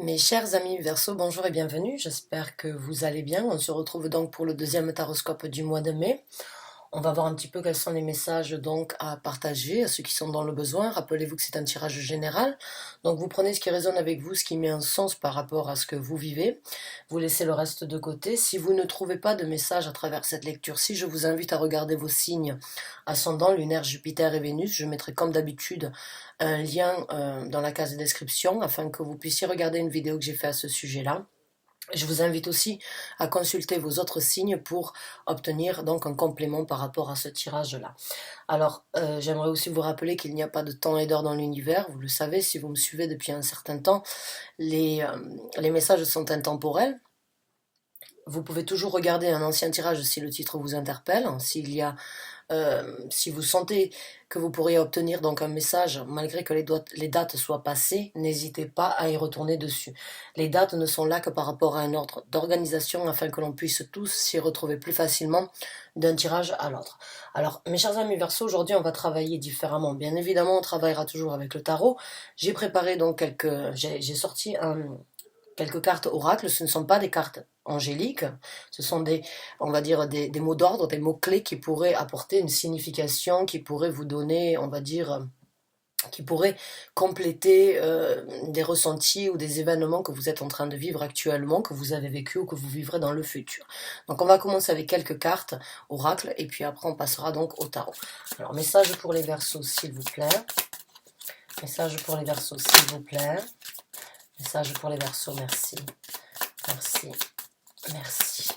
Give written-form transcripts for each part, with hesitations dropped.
Mes chers amis Verseau, bonjour et bienvenue, j'espère que vous allez bien. On se retrouve donc pour le deuxième taroscope du mois de mai. On va voir un petit peu quels sont les messages donc à partager à ceux qui sont dans le besoin. Rappelez-vous que c'est un tirage général, donc vous prenez ce qui résonne avec vous, ce qui met un sens par rapport à ce que vous vivez. Vous laissez le reste de côté. Si vous ne trouvez pas de message à travers cette lecture-ci, je vous invite à regarder vos signes ascendant, lunaire, Jupiter et Vénus. Je mettrai comme d'habitude un lien dans la case de description afin que vous puissiez regarder une vidéo que j'ai fait à ce sujet-là. Je vous invite aussi à consulter vos autres signes pour obtenir donc un complément par rapport à ce tirage-là. Alors, j'aimerais aussi vous rappeler qu'il n'y a pas de temps et d'heure dans l'univers. Vous le savez, si vous me suivez depuis un certain temps, les messages sont intemporels. Vous pouvez toujours regarder un ancien tirage si le titre vous interpelle. Si vous sentez que vous pourriez obtenir donc un message, malgré que les dates soient passées, n'hésitez pas à y retourner dessus. Les dates ne sont là que par rapport à un ordre d'organisation afin que l'on puisse tous s'y retrouver plus facilement d'un tirage à l'autre. Alors, mes chers amis Verseau, aujourd'hui on va travailler différemment. Bien évidemment, on travaillera toujours avec le tarot. J'ai préparé donc j'ai sorti quelques cartes oracles. Ce ne sont pas des cartes angéliques, ce sont on va dire, des mots d'ordre, des mots-clés qui pourraient apporter une signification, qui pourraient vous donner, on va dire, qui pourraient compléter des ressentis ou des événements que vous êtes en train de vivre actuellement, que vous avez vécu ou que vous vivrez dans le futur. Donc on va commencer avec quelques cartes oracles et puis après on passera donc au tarot. Alors message pour les Verseaux s'il vous plaît. Message pour les Verseaux s'il vous plaît. Message pour les Verseaux, merci. Merci. Merci.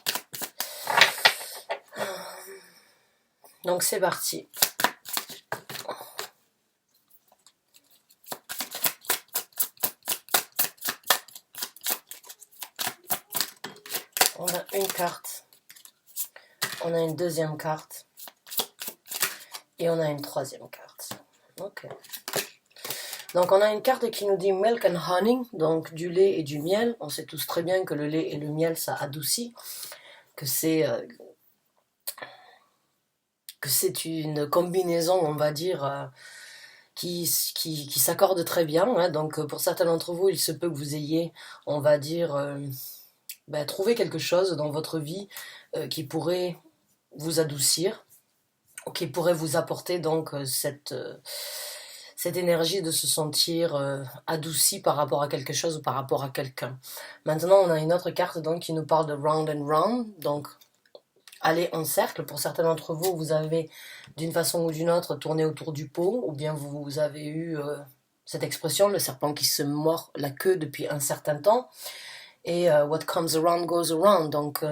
Donc c'est parti. On a une carte. On a une deuxième carte. Et on a une troisième carte. Ok. Donc on a une carte qui nous dit milk and honey, donc du lait et du miel. On sait tous très bien que le lait et le miel ça adoucit, que c'est une combinaison, on va dire, qui s'accorde très bien. Hein. Donc pour certains d'entre vous, il se peut que vous ayez, on va dire, trouvé quelque chose dans votre vie qui pourrait vous adoucir, ou qui pourrait vous apporter donc cette énergie de se sentir adouci par rapport à quelque chose ou par rapport à quelqu'un. Maintenant, on a une autre carte donc qui nous parle de round and round, donc aller en cercle. Pour certains d'entre vous, vous avez d'une façon ou d'une autre tourné autour du pot, ou bien vous avez eu cette expression, le serpent qui se mord la queue depuis un certain temps. Et what comes around goes around. Donc,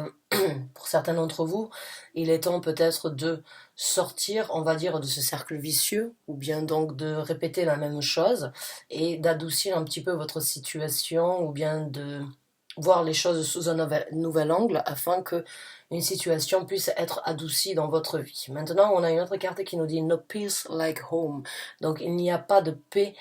pour certains d'entre vous, il est temps peut-être de sortir, on va dire, de ce cercle vicieux, ou bien donc de répéter la même chose, et d'adoucir un petit peu votre situation, ou bien de voir les choses sous un nouvel angle, afin que une situation puisse être adoucie dans votre vie. Maintenant, on a une autre carte qui nous dit « No peace like home ». Donc, il n'y a pas de paix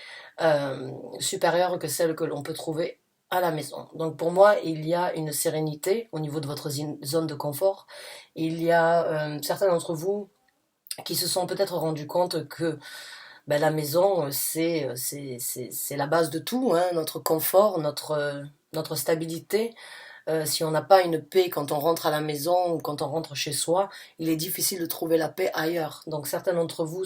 supérieure que celle que l'on peut trouver à la maison. Donc pour moi, il y a une sérénité au niveau de votre zone de confort. Il y a certains d'entre vous qui se sont peut-être rendus compte que la maison, c'est la base de tout, hein, notre confort, notre stabilité. Si on n'a pas une paix quand on rentre à la maison ou quand on rentre chez soi, il est difficile de trouver la paix ailleurs. Donc certains d'entre vous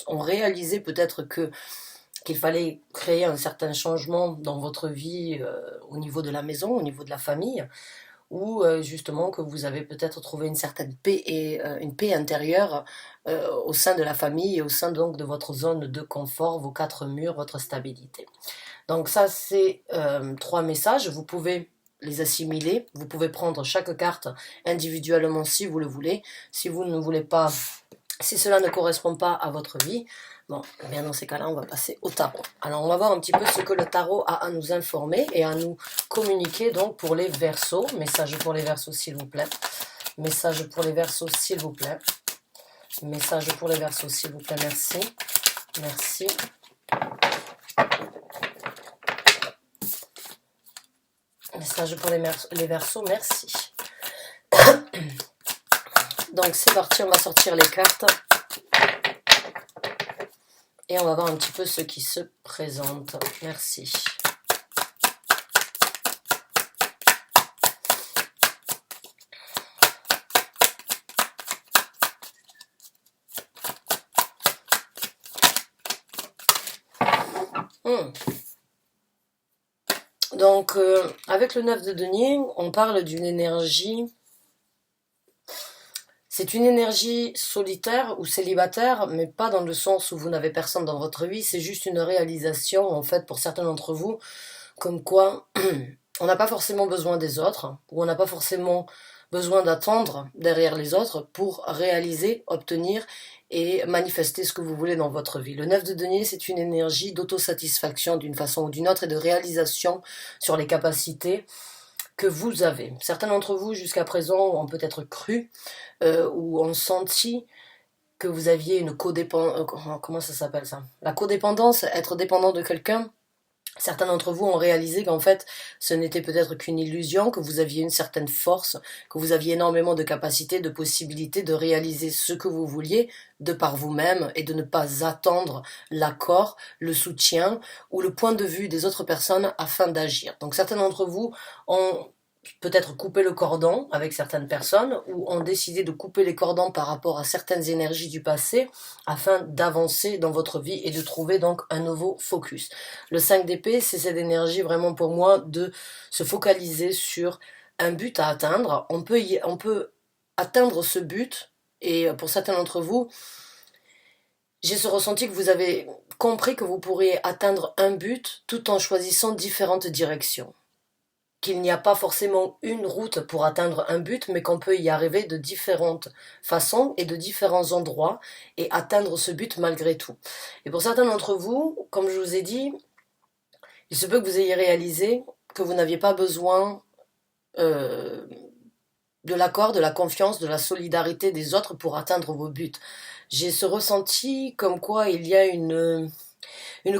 ont réalisé peut-être qu'il fallait créer un certain changement dans votre vie au niveau de la maison, au niveau de la famille, ou justement que vous avez peut-être trouvé une certaine paix et une paix intérieure au sein de la famille et au sein donc de votre zone de confort, vos quatre murs, votre stabilité. Donc ça, c'est 3 messages. Vous pouvez les assimiler, vous pouvez prendre chaque carte individuellement si vous le voulez. Si vous ne voulez pas, si cela ne correspond pas à votre vie, bon, eh bien dans ces cas-là, on va passer au tarot. Alors, on va voir un petit peu ce que le tarot a à nous informer et à nous communiquer donc pour les Verseaux. Message pour les Verseaux, s'il vous plaît. Message pour les Verseaux, s'il vous plaît. Message pour les Verseaux, s'il vous plaît. Merci. Merci. Message pour les Verseaux, merci. Donc, c'est parti, on va sortir les cartes. Et on va voir un petit peu ce qui se présente. Merci. Donc, avec le 9 de denier, on parle d'une énergie. C'est une énergie solitaire ou célibataire, mais pas dans le sens où vous n'avez personne dans votre vie. C'est juste une réalisation, en fait, pour certains d'entre vous, comme quoi on n'a pas forcément besoin des autres, ou on n'a pas forcément besoin d'attendre derrière les autres pour réaliser, obtenir et manifester ce que vous voulez dans votre vie. Le 9 de denier, c'est une énergie d'autosatisfaction d'une façon ou d'une autre et de réalisation sur les capacités que vous avez. Certains d'entre vous, jusqu'à présent, ont peut-être cru ou ont senti que vous aviez une codépendance. Comment ça s'appelle ça? La codépendance, être dépendant de quelqu'un. Certains d'entre vous ont réalisé qu'en fait, ce n'était peut-être qu'une illusion, que vous aviez une certaine force, que vous aviez énormément de capacités, de possibilités de réaliser ce que vous vouliez de par vous-même et de ne pas attendre l'accord, le soutien ou le point de vue des autres personnes afin d'agir. Donc certains d'entre vous ont peut-être couper le cordon avec certaines personnes ou ont décidé de couper les cordons par rapport à certaines énergies du passé afin d'avancer dans votre vie et de trouver donc un nouveau focus. Le 5 d'épée, c'est cette énergie vraiment pour moi de se focaliser sur un but à atteindre. On peut atteindre ce but et pour certains d'entre vous, j'ai ce ressenti que vous avez compris que vous pourriez atteindre un but tout en choisissant différentes directions. Qu'il n'y a pas forcément une route pour atteindre un but, mais qu'on peut y arriver de différentes façons et de différents endroits et atteindre ce but malgré tout. Et pour certains d'entre vous, comme je vous ai dit, il se peut que vous ayez réalisé que vous n'aviez pas besoin de l'accord, de la confiance, de la solidarité des autres pour atteindre vos buts. J'ai ce ressenti comme quoi il y a une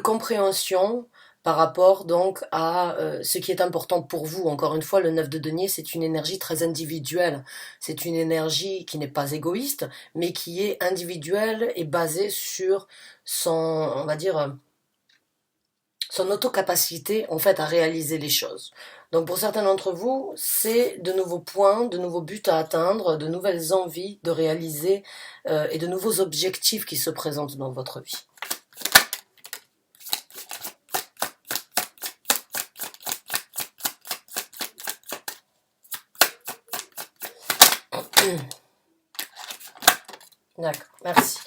compréhension par rapport donc à ce qui est important pour vous. Encore une fois, le 9 de denier, c'est une énergie très individuelle. C'est une énergie qui n'est pas égoïste, mais qui est individuelle et basée sur son, on va dire, son autocapacité en fait à réaliser les choses. Donc pour certains d'entre vous, c'est de nouveaux points, de nouveaux buts à atteindre, de nouvelles envies de réaliser et de nouveaux objectifs qui se présentent dans votre vie. D'accord, merci.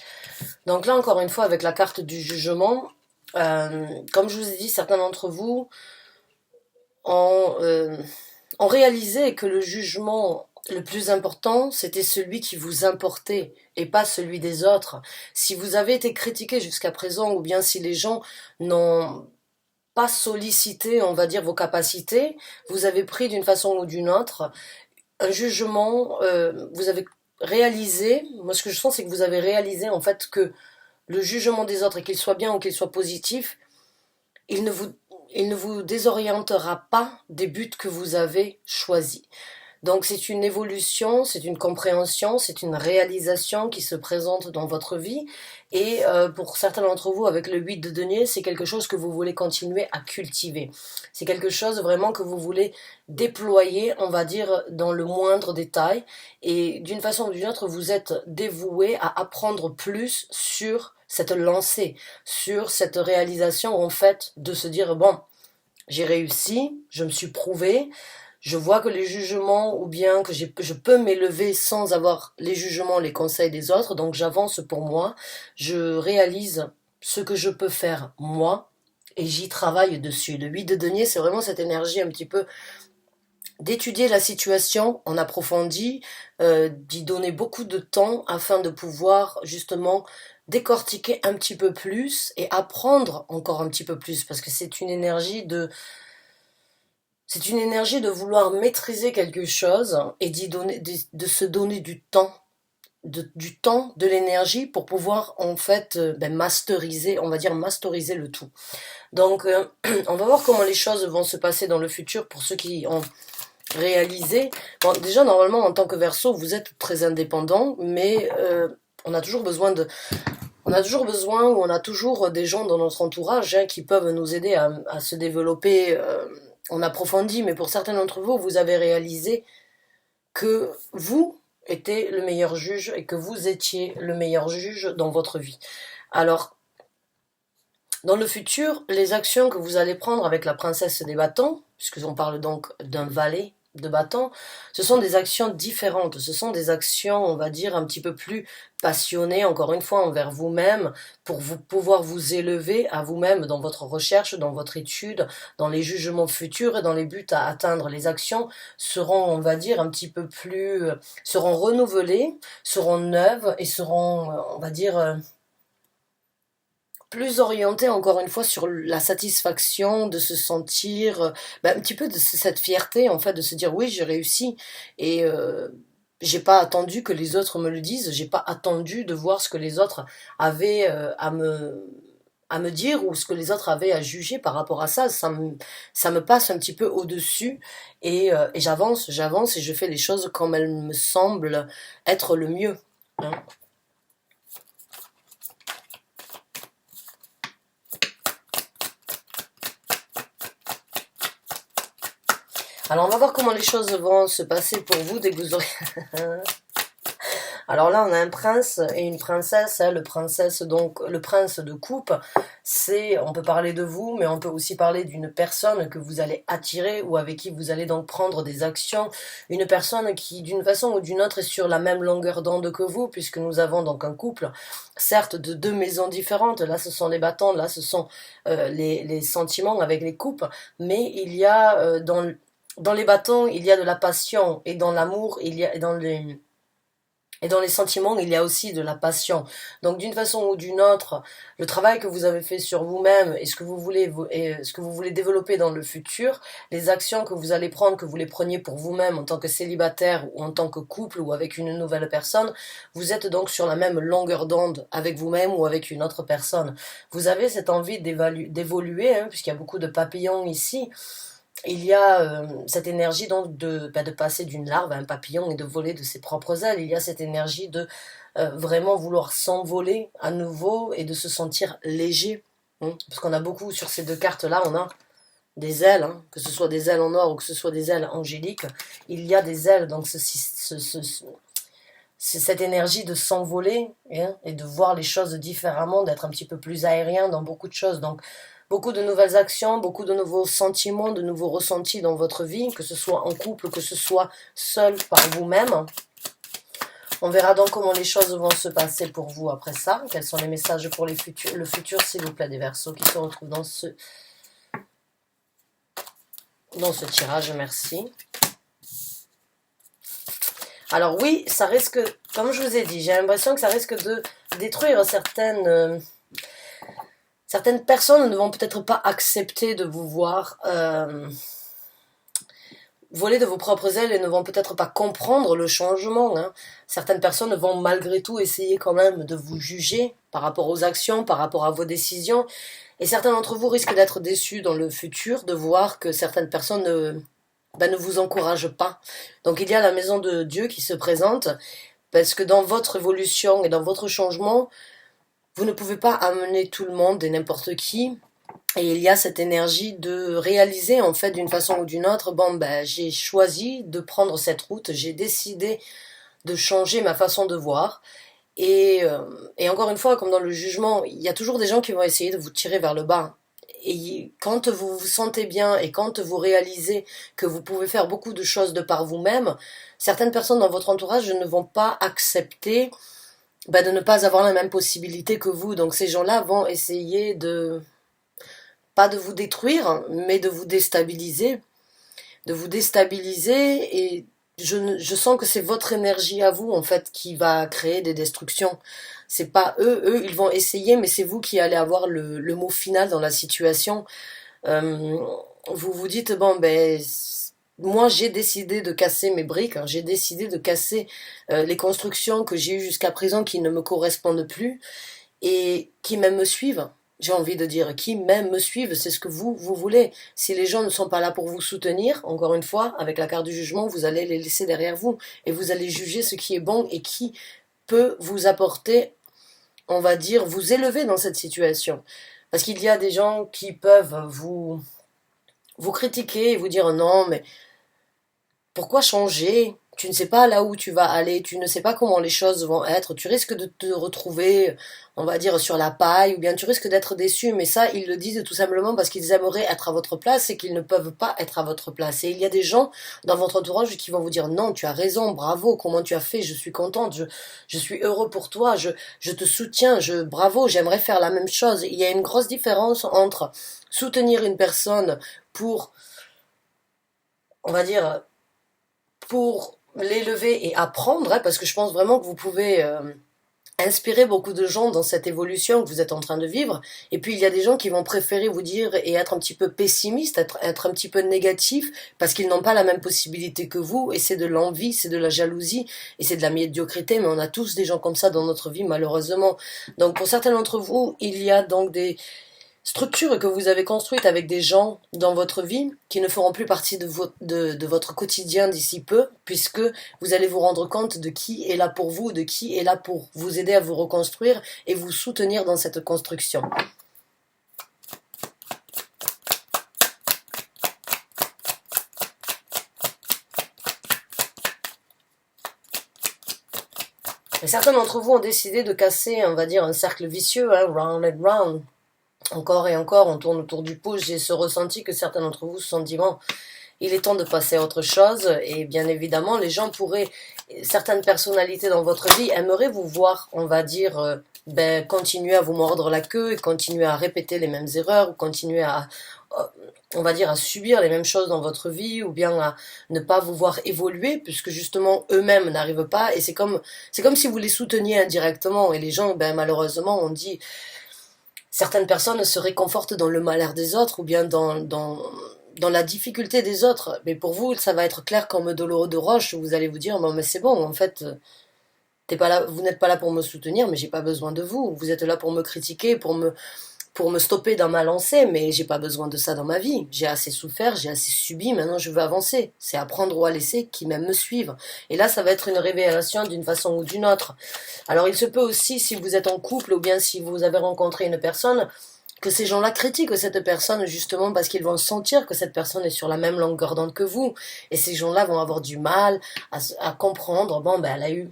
Donc là, encore une fois, avec la carte du jugement, comme je vous ai dit, certains d'entre vous ont réalisé que le jugement le plus important, c'était celui qui vous importait et pas celui des autres. Si vous avez été critiqué jusqu'à présent, ou bien si les gens n'ont pas sollicité, on va dire, vos capacités, vous avez pris d'une façon ou d'une autre un jugement, vous avez réalisé, moi ce que je sens c'est que vous avez réalisé en fait que le jugement des autres, et qu'il soit bien ou qu'il soit positif, il ne vous, il ne vous désorientera pas des buts que vous avez choisis. Donc c'est une évolution, c'est une compréhension, c'est une réalisation qui se présente dans votre vie. Et pour certains d'entre vous, avec le 8 de denier, c'est quelque chose que vous voulez continuer à cultiver. C'est quelque chose vraiment que vous voulez déployer, on va dire, dans le moindre détail. Et d'une façon ou d'une autre, vous êtes dévoué à apprendre plus sur cette lancée, sur cette réalisation, en fait, de se dire, bon, j'ai réussi, je me suis prouvé, je vois que les jugements, ou bien que je peux m'élever sans avoir les jugements, les conseils des autres, donc j'avance pour moi, je réalise ce que je peux faire moi, et j'y travaille dessus. Le 8 de denier, c'est vraiment cette énergie un petit peu d'étudier la situation en approfondi, d'y donner beaucoup de temps afin de pouvoir justement décortiquer un petit peu plus et apprendre encore un petit peu plus, parce que c'est une énergie de vouloir maîtriser quelque chose et d'y donner, de se donner du temps, de l'énergie pour pouvoir en fait masteriser, on va dire masteriser le tout. Donc on va voir comment les choses vont se passer dans le futur pour ceux qui ont réalisé. Bon, déjà normalement en tant que Verseau, vous êtes très indépendant, mais on a toujours besoin ou on a toujours des gens dans notre entourage qui peuvent nous aider à se développer en approfondi, mais pour certains d'entre vous, vous avez réalisé que vous étiez le meilleur juge et que vous étiez le meilleur juge dans votre vie. Alors, dans le futur, les actions que vous allez prendre avec la princesse des bâtons, puisqu'on parle donc d'un valet de bâton, ce sont des actions différentes, ce sont des actions, on va dire, un petit peu plus passionnées, encore une fois, envers vous-même, pour vous pouvoir vous élever à vous-même dans votre recherche, dans votre étude, dans les jugements futurs et dans les buts à atteindre. Les actions seront, on va dire, un petit peu plus, seront renouvelées, seront neuves et seront, on va dire, plus orienté encore une fois sur la satisfaction de se sentir un petit peu de cette fierté en fait de se dire oui j'ai réussi et j'ai pas attendu que les autres me le disent, j'ai pas attendu de voir ce que les autres avaient à me dire ou ce que les autres avaient à juger par rapport à ça, ça me passe un petit peu au-dessus et j'avance et je fais les choses comme elles me semblent être le mieux, hein. Alors on va voir comment les choses vont se passer pour vous dès que vous aurez... Alors là on a un prince et une princesse, hein. Donc le prince de coupe, c'est, on peut parler de vous, mais on peut aussi parler d'une personne que vous allez attirer ou avec qui vous allez donc prendre des actions. Une personne qui d'une façon ou d'une autre est sur la même longueur d'onde que vous, puisque nous avons donc un couple, certes de deux maisons différentes, là ce sont les bâtons, là ce sont les sentiments avec les coupes, mais il y a dans les bâtons, il y a de la passion, et dans l'amour, il y a, et dans les sentiments, il y a aussi de la passion. Donc, d'une façon ou d'une autre, le travail que vous avez fait sur vous-même et ce que vous voulez développer dans le futur, les actions que vous allez prendre, que vous les preniez pour vous-même en tant que célibataire ou en tant que couple ou avec une nouvelle personne, vous êtes donc sur la même longueur d'onde avec vous-même ou avec une autre personne. Vous avez cette envie d'évoluer, hein, puisqu'il y a beaucoup de papillons ici. Il y a cette énergie donc de passer d'une larve à un papillon et de voler de ses propres ailes. Il y a cette énergie de vraiment vouloir s'envoler à nouveau et de se sentir léger, hein. Parce qu'on a beaucoup sur ces deux cartes-là, on a des ailes, hein, que ce soit des ailes en or ou que ce soit des ailes angéliques. Il y a des ailes, donc c'est cette énergie de s'envoler, hein, et de voir les choses différemment, d'être un petit peu plus aérien dans beaucoup de choses. Donc beaucoup de nouvelles actions, beaucoup de nouveaux sentiments, de nouveaux ressentis dans votre vie, que ce soit en couple, que ce soit seul par vous-même. On verra donc comment les choses vont se passer pour vous après ça. Quels sont les messages pour le futur, s'il vous plaît, des Verseaux qui se retrouvent dans ce tirage. Merci. Alors oui, ça risque, comme je vous ai dit, j'ai l'impression que ça risque de détruire certaines personnes ne vont peut-être pas accepter de vous voir voler de vos propres ailes et ne vont peut-être pas comprendre le changement, hein. Certaines personnes vont malgré tout essayer quand même de vous juger par rapport aux actions, par rapport à vos décisions. Et certains d'entre vous risquent d'être déçus dans le futur, de voir que certaines personnes ne vous encouragent pas. Donc il y a la maison de Dieu qui se présente, parce que dans votre évolution et dans votre changement, vous ne pouvez pas amener tout le monde et n'importe qui. Et il y a cette énergie de réaliser en fait d'une façon ou d'une autre, j'ai choisi de prendre cette route, j'ai décidé de changer ma façon de voir. Et encore une fois, comme dans le jugement, il y a toujours des gens qui vont essayer de vous tirer vers le bas. Et quand vous vous sentez bien et quand vous réalisez que vous pouvez faire beaucoup de choses de par vous-même, certaines personnes dans votre entourage ne vont pas accepter de ne pas avoir la même possibilité que vous. Donc ces gens-là vont essayer pas de vous détruire, mais de vous déstabiliser. De vous déstabiliser et je sens que c'est votre énergie à vous, en fait, qui va créer des destructions. C'est pas eux, ils vont essayer, mais c'est vous qui allez avoir le mot final dans la situation. Euh, vous vous dites, moi j'ai décidé de casser mes briques, hein, j'ai décidé de casser les constructions que j'ai eues jusqu'à présent qui ne me correspondent plus et qui même me suivent. J'ai envie de dire, qui même me suivent, c'est ce que vous voulez. Si les gens ne sont pas là pour vous soutenir, encore une fois, avec la carte du jugement, vous allez les laisser derrière vous et vous allez juger ce qui est bon et qui peut vous apporter, on va dire, vous élever dans cette situation. Parce qu'il y a des gens qui peuvent vous critiquer et vous dire non, mais pourquoi changer? tu ne sais pas là où tu vas aller, tu ne sais pas comment les choses vont être, tu risques de te retrouver, on va dire, sur la paille, ou bien tu risques d'être déçu, mais ça, ils le disent tout simplement parce qu'ils aimeraient être à votre place et qu'ils ne peuvent pas être à votre place. Et il y a des gens dans votre entourage qui vont vous dire, non, tu as raison, bravo, comment tu as fait, je suis contente, je suis heureux pour toi, je te soutiens, bravo, j'aimerais faire la même chose. Il y a une grosse différence entre soutenir une personne pour, on va dire, pour l'élever et apprendre, hein, parce que je pense vraiment que vous pouvez inspirer beaucoup de gens dans cette évolution que vous êtes en train de vivre. Et puis il y a des gens qui vont préférer vous dire et être un petit peu pessimistes, être un petit peu négatifs, parce qu'ils n'ont pas la même possibilité que vous, et c'est de l'envie, c'est de la jalousie, et c'est de la médiocrité, mais on a tous des gens comme ça dans notre vie, malheureusement. Donc pour certains d'entre vous, il y a donc des structure que vous avez construite avec des gens dans votre vie qui ne feront plus partie de votre quotidien d'ici peu, puisque vous allez vous rendre compte de qui est là pour vous, de qui est là pour vous aider à vous reconstruire et vous soutenir dans cette construction. Et certains d'entre vous ont décidé de casser, on va dire, un cercle vicieux, hein, round and round. Encore et encore, on tourne autour du pot. J'ai ce ressenti que certains d'entre vous se sont dit, bon, il est temps de passer à autre chose. Et bien évidemment, les gens pourraient, certaines personnalités dans votre vie aimeraient vous voir, on va dire, continuer à vous mordre la queue et continuer à répéter les mêmes erreurs, ou continuer à, on va dire, à subir les mêmes choses dans votre vie, ou bien à ne pas vous voir évoluer, puisque justement eux-mêmes n'arrivent pas. Et c'est comme si vous les souteniez indirectement. Et les gens, malheureusement, on dit, certaines personnes se réconfortent dans le malheur des autres, ou bien dans la difficulté des autres. Mais pour vous, ça va être clair comme de l'eau de roche. Vous allez vous dire, bon, mais c'est bon, en fait, t'es pas là, vous n'êtes pas là pour me soutenir, mais j'ai pas besoin de vous. Vous êtes là pour me critiquer, pour me stopper dans ma lancée, mais j'ai pas besoin de ça dans ma vie. J'ai assez souffert, j'ai assez subi, maintenant je veux avancer. C'est apprendre ou à laisser qui même me suivent. Et là, ça va être une révélation d'une façon ou d'une autre. Alors il se peut aussi, si vous êtes en couple, ou bien si vous avez rencontré une personne, que ces gens-là critiquent cette personne justement parce qu'ils vont sentir que cette personne est sur la même longueur d'onde que vous. Et ces gens-là vont avoir du mal à comprendre, bon, elle a eu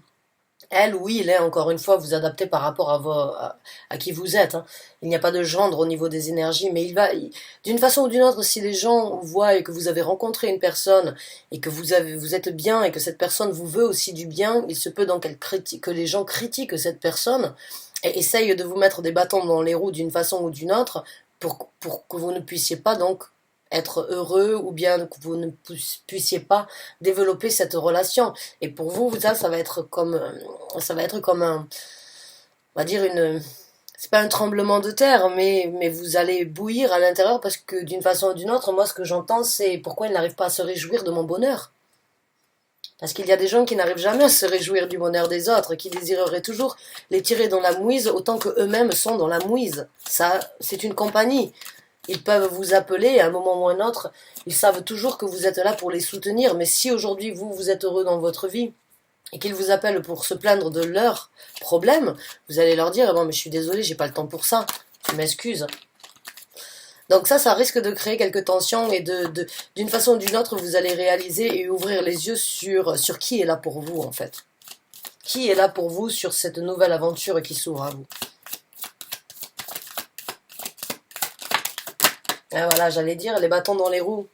elle ou il est, encore une fois, vous adaptez par rapport à qui vous êtes. Hein. Il n'y a pas de gendre au niveau des énergies, mais d'une façon ou d'une autre, si les gens voient et que vous avez rencontré une personne et que vous êtes bien et que cette personne vous veut aussi du bien, il se peut donc que les gens critiquent cette personne et essayent de vous mettre des bâtons dans les roues d'une façon ou d'une autre pour que vous ne puissiez pas donc être heureux ou bien que vous ne puissiez pas développer cette relation. Et pour vous, ça va être comme un, on va dire c'est pas un tremblement de terre, mais vous allez bouillir à l'intérieur parce que d'une façon ou d'une autre, moi ce que j'entends c'est pourquoi ils n'arrivent pas à se réjouir de mon bonheur. Parce qu'il y a des gens qui n'arrivent jamais à se réjouir du bonheur des autres, qui désireraient toujours les tirer dans la mouise autant que eux-mêmes sont dans la mouise. Ça, c'est une compagnie. Ils peuvent vous appeler à un moment ou à un autre. Ils savent toujours que vous êtes là pour les soutenir. Mais si aujourd'hui vous êtes heureux dans votre vie et qu'ils vous appellent pour se plaindre de leurs problèmes, vous allez leur dire, bon, mais je suis désolé, j'ai pas le temps pour ça. Tu m'excuses. Donc ça risque de créer quelques tensions et d'une façon ou d'une autre, vous allez réaliser et ouvrir les yeux sur qui est là pour vous en fait. Qui est là pour vous sur cette nouvelle aventure qui s'ouvre à vous. Et voilà, j'allais dire les bâtons dans les roues.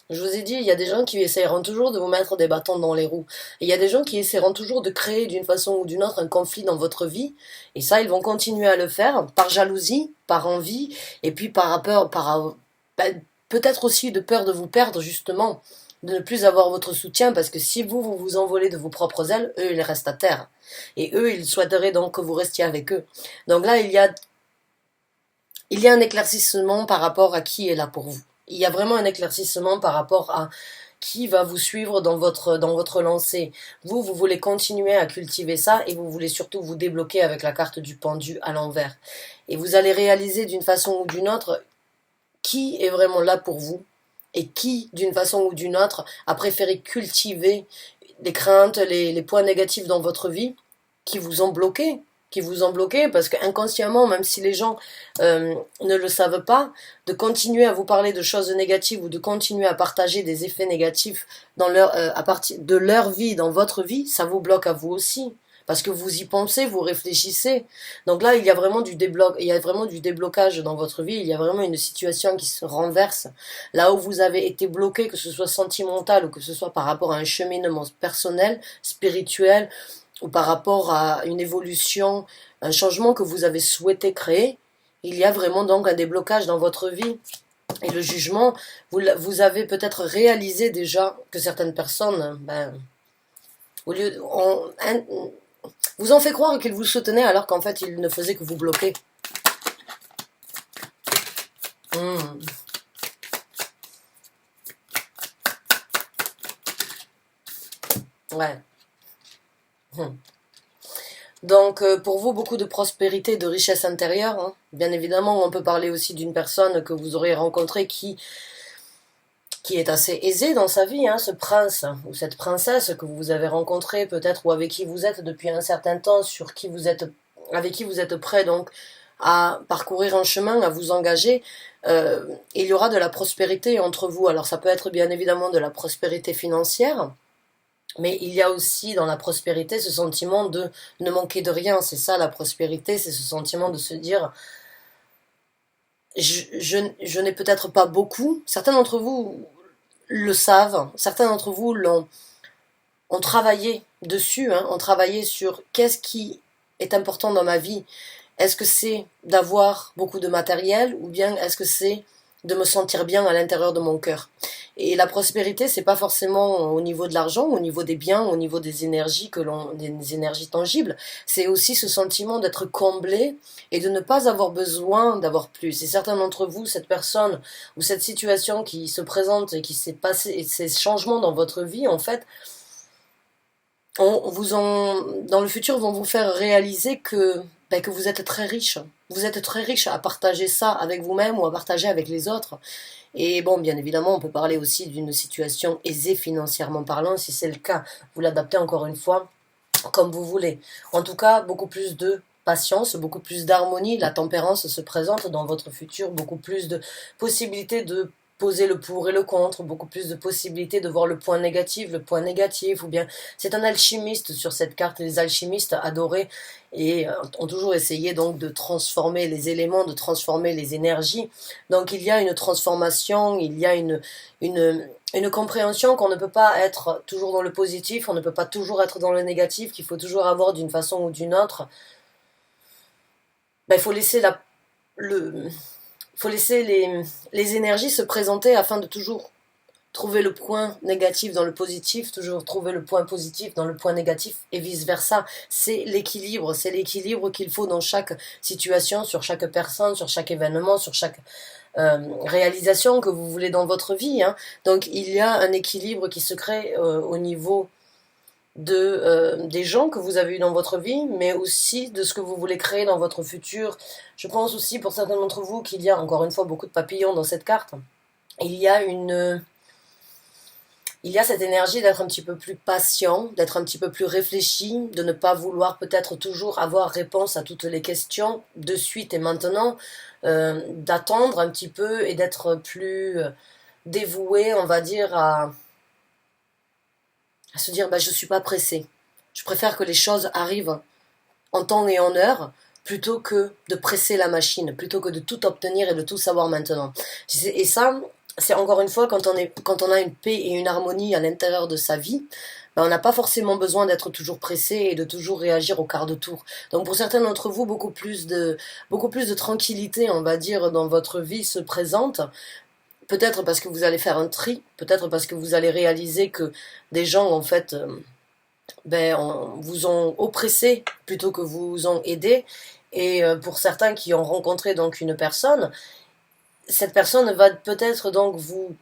Je vous ai dit, il y a des gens qui essaieront toujours de vous mettre des bâtons dans les roues. Et il y a des gens qui essaieront toujours de créer d'une façon ou d'une autre un conflit dans votre vie. Et ça, ils vont continuer à le faire par jalousie, par envie, et puis peut-être aussi de peur de vous perdre justement, de ne plus avoir votre soutien, parce que si vous vous envolez de vos propres ailes, eux, ils restent à terre. Et eux, ils souhaiteraient donc que vous restiez avec eux. Donc là, il y a un éclaircissement par rapport à qui est là pour vous. Il y a vraiment un éclaircissement par rapport à qui va vous suivre dans votre lancée. Vous voulez continuer à cultiver ça et vous voulez surtout vous débloquer avec la carte du pendu à l'envers. Et vous allez réaliser d'une façon ou d'une autre qui est vraiment là pour vous et qui, d'une façon ou d'une autre, a préféré cultiver les craintes, les points négatifs dans votre vie qui vous ont bloqué. qui vous ont bloqué, parce que inconsciemment, même si les gens ne le savent pas, de continuer à vous parler de choses négatives ou de continuer à partager des effets négatifs dans à partir de leur vie, dans votre vie, ça vous bloque à vous aussi. Parce que vous y pensez, vous réfléchissez. Donc là, il y a vraiment du déblocage dans votre vie. Il y a vraiment une situation qui se renverse. Là où vous avez été bloqué, que ce soit sentimental ou que ce soit par rapport à un cheminement personnel, spirituel, ou par rapport à une évolution, un changement que vous avez souhaité créer, il y a vraiment donc un déblocage dans votre vie. Et le jugement, vous avez peut-être réalisé déjà que certaines personnes, au lieu, vous ont fait croire qu'ils vous soutenaient alors qu'en fait ils ne faisaient que vous bloquer. Hmm. Ouais. Hmm. Donc pour vous, beaucoup de prospérité, de richesse intérieure, hein. Bien évidemment, on peut parler aussi d'une personne que vous aurez rencontrée qui est assez aisée dans sa vie, hein, ce prince ou cette princesse que vous avez rencontré peut-être ou avec qui vous êtes depuis un certain temps, avec qui vous êtes prêt donc à parcourir un chemin, à vous engager. Il y aura de la prospérité entre vous. Alors ça peut être bien évidemment de la prospérité financière, mais il y a aussi dans la prospérité ce sentiment de ne manquer de rien. C'est ça la prospérité, c'est ce sentiment de se dire je n'ai peut-être pas beaucoup. Certains d'entre vous le savent, certains d'entre vous ont travaillé dessus, hein, ont travaillé sur qu'est-ce qui est important dans ma vie. Est-ce que c'est d'avoir beaucoup de matériel ou bien est-ce que c'est de me sentir bien à l'intérieur de mon cœur? Et la prospérité, c'est pas forcément au niveau de l'argent, au niveau des biens, au niveau des énergies des énergies tangibles. C'est aussi ce sentiment d'être comblé et de ne pas avoir besoin d'avoir plus. Et certains d'entre vous, cette personne ou cette situation qui se présente et qui s'est passée, et ces changements dans votre vie, en fait, dans le futur, vont vous faire réaliser que vous êtes très riche. Vous êtes très riche à partager ça avec vous-même ou à partager avec les autres. Et bon, bien évidemment, on peut parler aussi d'une situation aisée financièrement parlant, si c'est le cas. Vous l'adaptez encore une fois comme vous voulez. En tout cas, beaucoup plus de patience, beaucoup plus d'harmonie, la tempérance se présente dans votre futur, beaucoup plus de possibilités de poser le pour et le contre, beaucoup plus de possibilités de voir le point négatif, ou bien c'est un alchimiste sur cette carte. Les alchimistes adorés et ont toujours essayé donc de transformer les éléments, de transformer les énergies. Donc il y a une transformation, il y a une compréhension qu'on ne peut pas être toujours dans le positif, on ne peut pas toujours être dans le négatif, qu'il faut toujours avoir d'une façon ou d'une autre. Il faut laisser le, faut laisser les énergies se présenter afin de toujours trouver le point négatif dans le positif, toujours trouver le point positif dans le point négatif et vice-versa. C'est l'équilibre qu'il faut dans chaque situation, sur chaque personne, sur chaque événement, sur chaque réalisation que vous voulez dans votre vie, hein. Donc il y a un équilibre qui se crée au niveau des gens que vous avez eu dans votre vie, mais aussi de ce que vous voulez créer dans votre futur. Je pense aussi pour certains d'entre vous qu'il y a encore une fois beaucoup de papillons dans cette carte. Il y a il y a cette énergie d'être un petit peu plus patient, d'être un petit peu plus réfléchi, de ne pas vouloir peut-être toujours avoir réponse à toutes les questions de suite et maintenant, d'attendre un petit peu et d'être plus dévoué, on va dire, à se dire je suis pas pressé. Je préfère que les choses arrivent en temps et en heure plutôt que de presser la machine, plutôt que de tout obtenir et de tout savoir maintenant. Et ça, c'est encore une fois quand on a une paix et une harmonie à l'intérieur de sa vie, on n'a pas forcément besoin d'être toujours pressé et de toujours réagir au quart de tour. Donc pour certains d'entre vous, beaucoup plus de tranquillité, on va dire, dans votre vie se présente. Peut-être parce que vous allez faire un tri, peut-être parce que vous allez réaliser que des gens, en fait, vous ont oppressé plutôt que vous ont aidé. Et pour certains qui ont rencontré donc une personne, cette personne va peut-être donc vous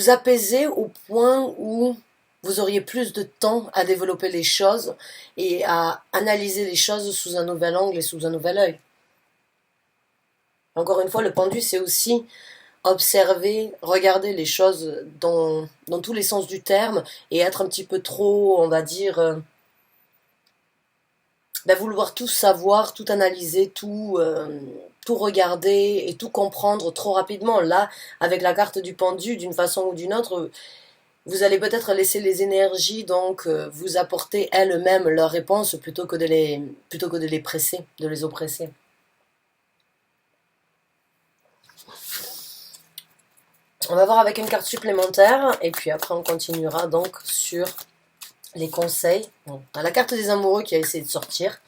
apaiser au point où vous auriez plus de temps à développer les choses et à analyser les choses sous un nouvel angle et sous un nouvel œil. Encore une fois, le pendu, c'est aussi observer, regarder les choses dans tous les sens du terme et être un petit peu trop, on va dire, vouloir tout savoir, tout analyser, tout regarder et tout comprendre trop rapidement. Là, avec la carte du pendu, d'une façon ou d'une autre, vous allez peut-être laisser les énergies donc vous apporter elles-mêmes leurs réponses plutôt que de les presser, de les oppresser. On va voir avec une carte supplémentaire et puis après on continuera donc sur les conseils. Bon, on a la carte des amoureux qui a essayé de sortir.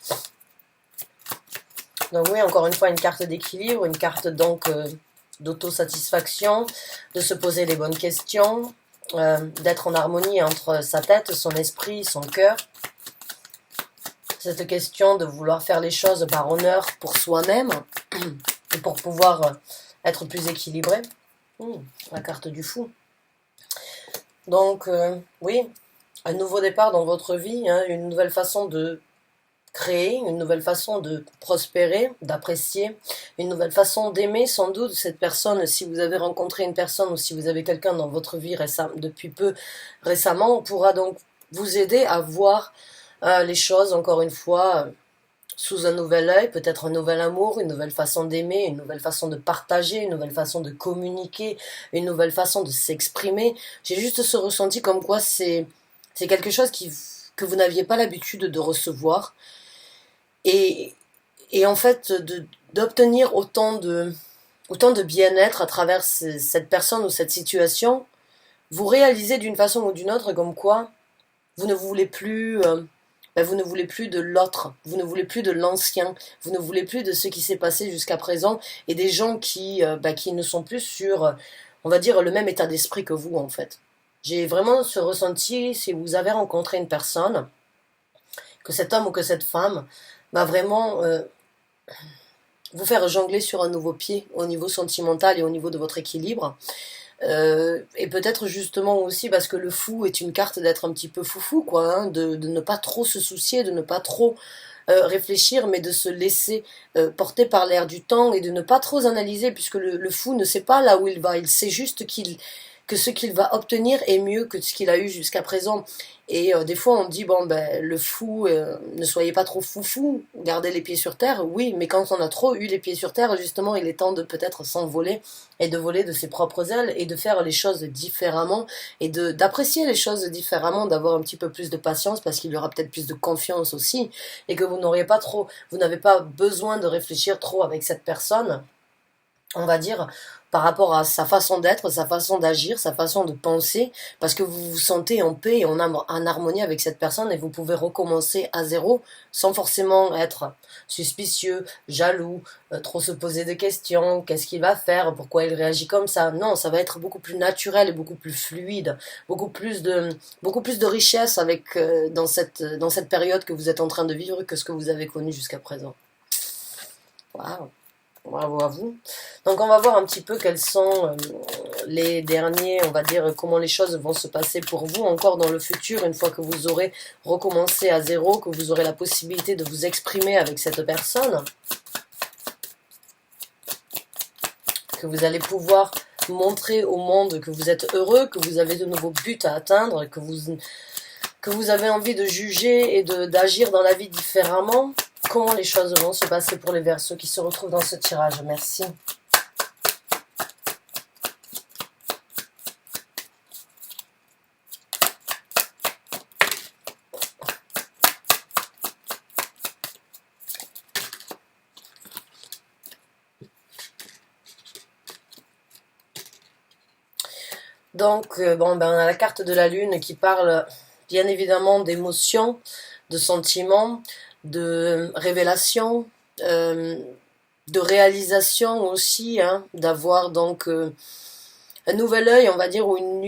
Donc oui, encore une fois, une carte d'équilibre, une carte donc d'autosatisfaction, de se poser les bonnes questions, d'être en harmonie entre sa tête, son esprit, son cœur. Cette question de vouloir faire les choses par honneur pour soi-même et pour pouvoir être plus équilibré. La carte du fou. Donc oui, un nouveau départ dans votre vie, hein, une nouvelle façon de créer, une nouvelle façon de prospérer, d'apprécier, une nouvelle façon d'aimer sans doute cette personne. Si vous avez rencontré une personne ou si vous avez quelqu'un dans votre vie depuis peu récemment, on pourra donc vous aider à voir les choses encore une fois sous un nouvel œil, peut-être un nouvel amour, une nouvelle façon d'aimer, une nouvelle façon de partager, une nouvelle façon de communiquer, une nouvelle façon de s'exprimer. J'ai juste ce ressenti comme quoi c'est quelque chose que vous n'aviez pas l'habitude de recevoir. Et, et en fait, d'obtenir autant de bien-être à travers cette personne ou cette situation, vous réalisez d'une façon ou d'une autre comme quoi vous ne voulez plus, vous ne voulez plus de l'autre, vous ne voulez plus de l'ancien, vous ne voulez plus de ce qui s'est passé jusqu'à présent et des gens qui ne sont plus sur, on va dire, le même état d'esprit que vous en fait. J'ai vraiment ce ressenti si vous avez rencontré une personne, que cet homme ou que cette femme va vraiment vous faire jongler sur un nouveau pied au niveau sentimental et au niveau de votre équilibre. Et peut-être justement aussi parce que le fou est une carte d'être un petit peu foufou, quoi, hein, de ne pas trop se soucier, de ne pas trop réfléchir, mais de se laisser porter par l'air du temps et de ne pas trop analyser, puisque le fou ne sait pas là où il va, il sait juste que ce qu'il va obtenir est mieux que ce qu'il a eu jusqu'à présent. Et des fois on dit, bon ben le fou, ne soyez pas trop foufou, gardez les pieds sur terre, oui, mais quand on a trop eu les pieds sur terre, justement il est temps de peut-être s'envoler et de voler de ses propres ailes et de faire les choses différemment et d'apprécier les choses différemment, d'avoir un petit peu plus de patience parce qu'il y aura peut-être plus de confiance aussi et que vous n'avez pas besoin de réfléchir trop avec cette personne, on va dire, par rapport à sa façon d'être, sa façon d'agir, sa façon de penser, parce que vous vous sentez en paix et en harmonie avec cette personne et vous pouvez recommencer à zéro sans forcément être suspicieux, jaloux, trop se poser des questions, qu'est-ce qu'il va faire, pourquoi il réagit comme ça. Non, ça va être beaucoup plus naturel et beaucoup plus fluide, beaucoup plus de richesse avec, dans cette période que vous êtes en train de vivre que ce que vous avez connu jusqu'à présent. Waouh! Bravo à vous. Donc on va voir un petit peu quels sont les derniers, on va dire, comment les choses vont se passer pour vous encore dans le futur, une fois que vous aurez recommencé à zéro, que vous aurez la possibilité de vous exprimer avec cette personne, que vous allez pouvoir montrer au monde que vous êtes heureux, que vous avez de nouveaux buts à atteindre, que vous avez envie de juger et d'agir dans la vie différemment. Comment les choses vont se passer pour les Verseaux qui se retrouvent dans ce tirage. Merci. Donc, on a la carte de la Lune qui parle bien évidemment d'émotions, de sentiments, de révélation, de réalisation aussi, hein, d'avoir donc un nouvel œil, on va dire, ou une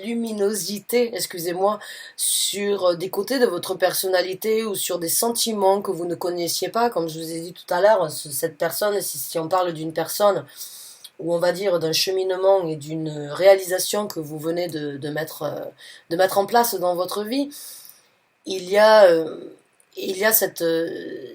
luminosité, excusez-moi, sur des côtés de votre personnalité ou sur des sentiments que vous ne connaissiez pas, comme je vous ai dit tout à l'heure, cette personne, si on parle d'une personne, ou on va dire d'un cheminement et d'une réalisation que vous venez de mettre en place dans votre vie, il y a il y a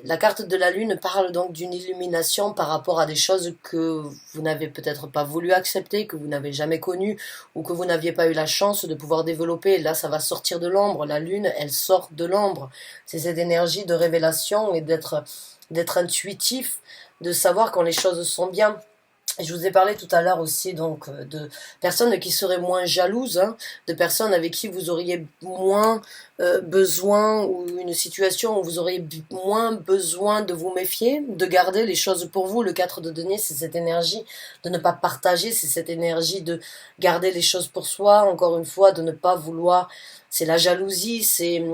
la carte de la lune parle donc d'une illumination par rapport à des choses que vous n'avez peut-être pas voulu accepter, que vous n'avez jamais connues ou que vous n'aviez pas eu la chance de pouvoir développer. Là, ça va sortir de l'ombre. La lune, elle sort de l'ombre. C'est cette énergie de révélation et d'être intuitif, de savoir quand les choses sont bien. Je vous ai parlé tout à l'heure aussi donc de personnes qui seraient moins jalouses, hein, de personnes avec qui vous auriez moins besoin, ou une situation où vous auriez moins besoin de vous méfier, de garder les choses pour vous. Le 4 de denier, c'est cette énergie de ne pas partager, c'est cette énergie de garder les choses pour soi, encore une fois, de ne pas vouloir. C'est la jalousie, c'est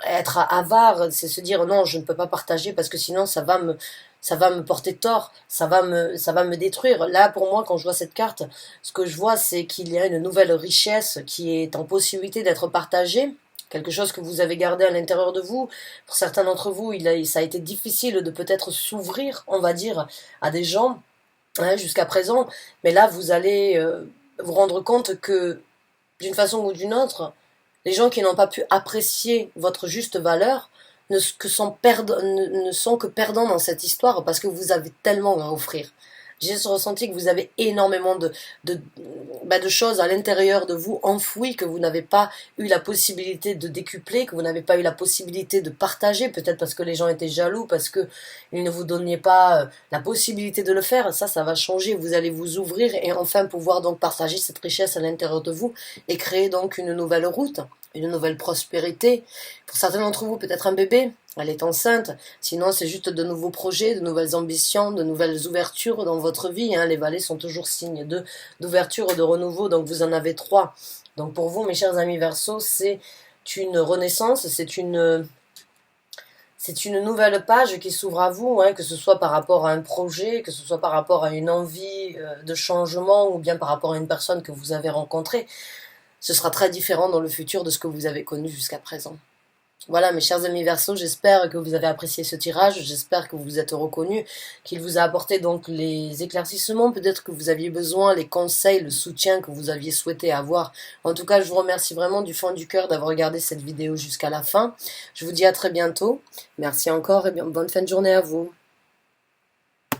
être avare, c'est se dire non, je ne peux pas partager parce que sinon ça va me porter tort, ça va me détruire. Là, pour moi, quand je vois cette carte, ce que je vois, c'est qu'il y a une nouvelle richesse qui est en possibilité d'être partagée, quelque chose que vous avez gardé à l'intérieur de vous. Pour certains d'entre vous, ça a été difficile de peut-être s'ouvrir, on va dire, à des gens, hein, jusqu'à présent. Mais là, vous allez vous rendre compte que, d'une façon ou d'une autre, les gens qui n'ont pas pu apprécier votre juste valeur ne sont que perdants dans cette histoire parce que vous avez tellement à offrir. J'ai ressenti que vous avez énormément de choses à l'intérieur de vous enfouies que vous n'avez pas eu la possibilité de décupler, que vous n'avez pas eu la possibilité de partager, peut-être parce que les gens étaient jaloux, parce que ils ne vous donnaient pas la possibilité de le faire. Ça va changer. Vous allez vous ouvrir et enfin pouvoir donc partager cette richesse à l'intérieur de vous et créer donc une nouvelle route, une nouvelle prospérité. Pour certains d'entre vous, peut-être un bébé, elle est enceinte. Sinon, c'est juste de nouveaux projets, de nouvelles ambitions, de nouvelles ouvertures dans votre vie. Hein. Les valets sont toujours signes d'ouverture, de renouveau, donc vous en avez 3. Donc pour vous, mes chers amis Verseau, c'est une renaissance, c'est une nouvelle page qui s'ouvre à vous, hein, que ce soit par rapport à un projet, que ce soit par rapport à une envie de changement ou bien par rapport à une personne que vous avez rencontrée. Ce sera très différent dans le futur de ce que vous avez connu jusqu'à présent. Voilà, mes chers amis Verseau, j'espère que vous avez apprécié ce tirage, j'espère que vous vous êtes reconnus, qu'il vous a apporté donc les éclaircissements, peut-être que vous aviez besoin, les conseils, le soutien que vous aviez souhaité avoir. En tout cas, je vous remercie vraiment du fond du cœur d'avoir regardé cette vidéo jusqu'à la fin. Je vous dis à très bientôt. Merci encore et bien, bonne fin de journée à vous.